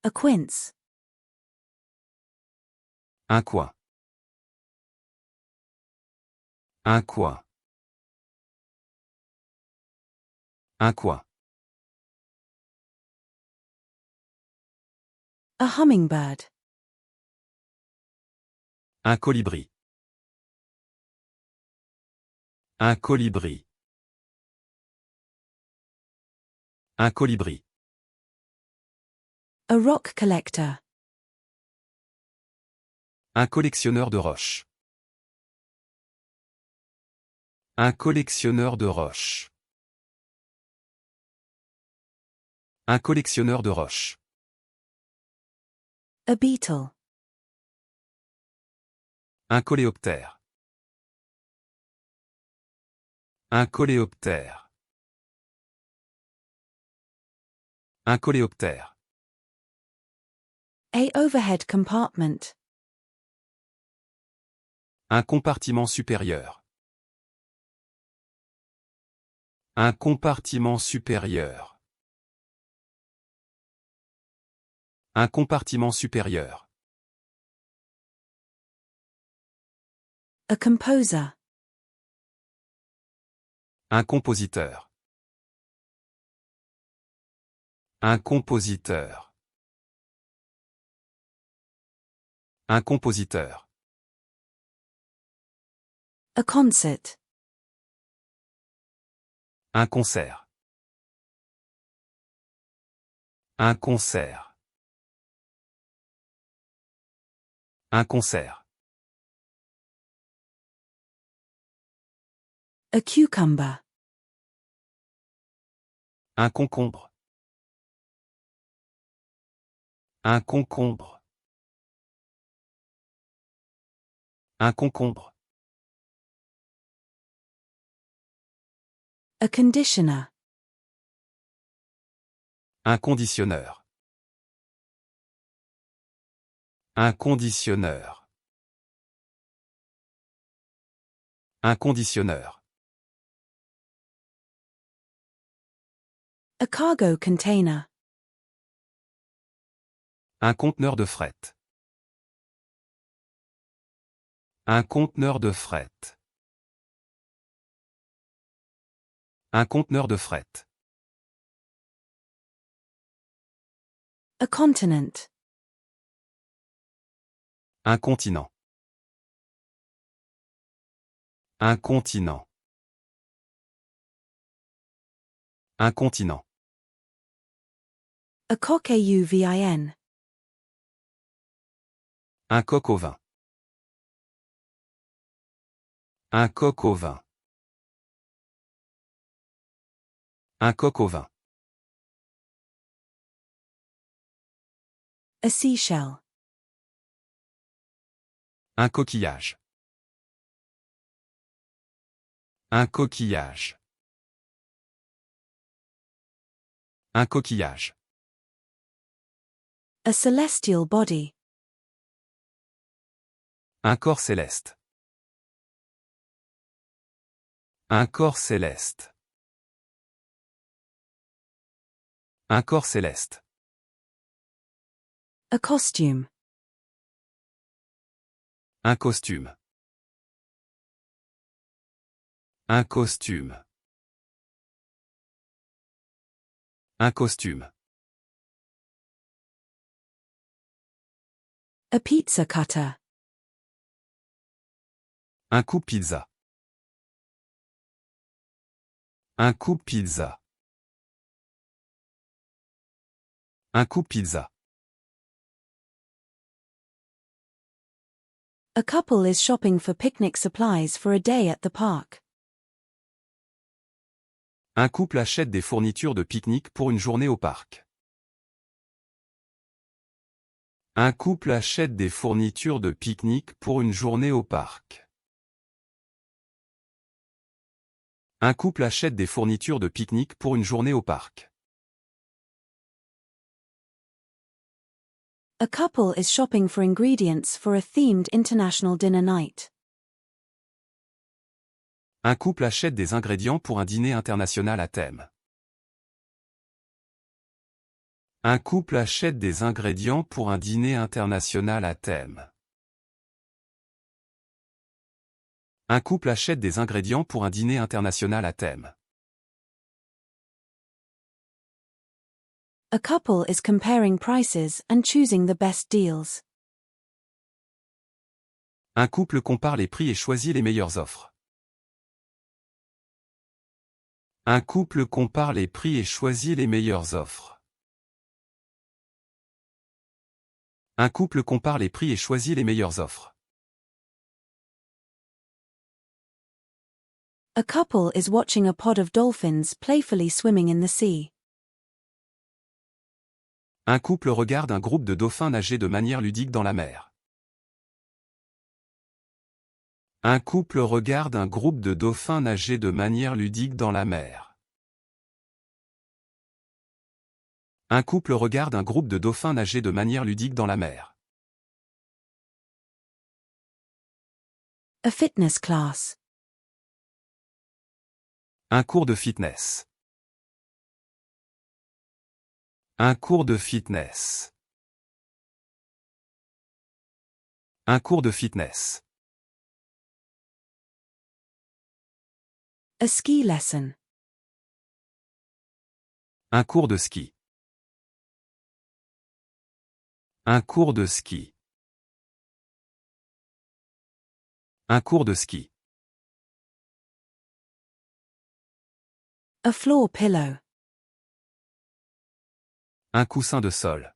A quince. Un coin. Un coin. Un coin. A hummingbird. Un colibri. Un colibri. Un colibri. A rock collector. Un collectionneur de roches. Un collectionneur de roches. Un collectionneur de roches. A beetle. Un coléoptère. Un coléoptère. Un coléoptère. A overhead compartment. Un compartiment supérieur. Un compartiment supérieur. Un compartiment supérieur. A composer. Un compositeur. Un compositeur. Un compositeur. A concert. Un concert. Un concert. Un concert. A cucumber. Un concombre. Un concombre. Un concombre. A conditioner. Un conditionneur. Un conditionneur. Un conditionneur. A cargo container. Un conteneur de fret. Un conteneur de fret. Un conteneur de fret. A continent. Un continent. Un continent. Un continent. A coq-au-vin. Un coq au vin. Un coq au vin. Un coq au vin. A seashell. Un coquillage. Un coquillage. Un coquillage. A celestial body. Un corps céleste. Un corps céleste. Un corps céleste. A costume. Un costume. Un costume. Un costume. A pizza cutter. Un coupe pizza. Un coupe pizza. Un coupe pizza. A couple is shopping for picnic supplies for a day at the park. Un couple achète des fournitures de pique-nique pour une journée au parc. Un couple achète des fournitures de pique-nique pour une journée au parc. Un couple achète des fournitures de pique-nique pour une journée au parc. A couple is shopping for ingredients for a themed international dinner night. Un couple achète des ingrédients pour un dîner international à thème. Un couple achète des ingrédients pour un dîner international à thème. Un couple achète des ingrédients pour un dîner international à thème. A couple is comparing prices and choosing the best deals. Un couple compare les prix et choisit les meilleures offres. Un couple compare les prix et choisit les meilleures offres. Un couple compare les prix et choisit les meilleures offres. A couple is watching a pod of dolphins playfully swimming in the sea. Un couple regarde un groupe de dauphins nager de manière ludique dans la mer. Un couple regarde un groupe de dauphins nager de manière ludique dans la mer. Un couple regarde un groupe de dauphins nager de manière ludique dans la mer. A fitness class. Un cours de fitness. Un cours de fitness. Un cours de fitness. A ski lesson. Un cours de ski. Un cours de ski. Un cours de ski. A floor pillow. Un coussin de sol.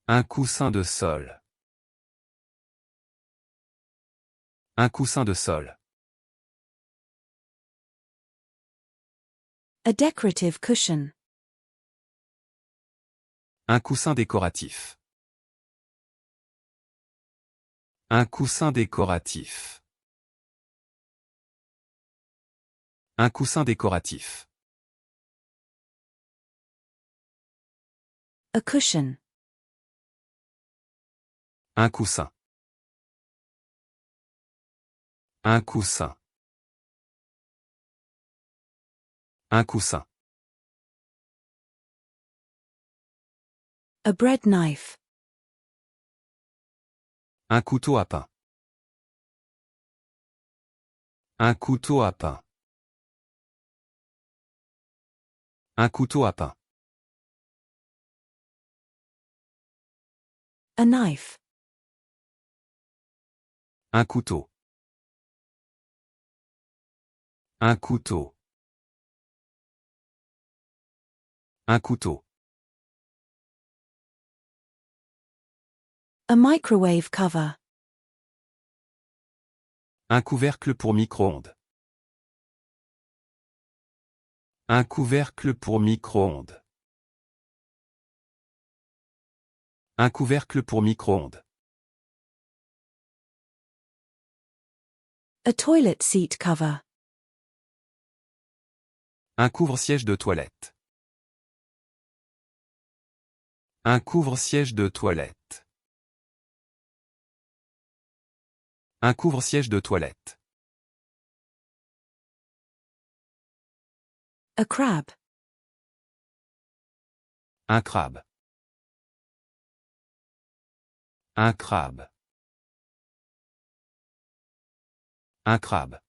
Un coussin de sol. Un coussin de sol. A decorative cushion. Un coussin décoratif. Un coussin décoratif. Un coussin décoratif. A cushion. Un coussin. Un coussin. Un coussin. A bread knife. Un couteau à pain. Un couteau à pain. Un couteau à pain. A knife. Un couteau. Un couteau. Un couteau. A microwave cover. Un couvercle pour micro-ondes. Un couvercle pour micro-ondes. Un couvercle pour micro-ondes. A toilet seat cover. Un couvre-siège de toilette. Un couvre-siège de toilette. Un couvre-siège de toilette. A crab. Un crabe. Un crabe. Un crabe.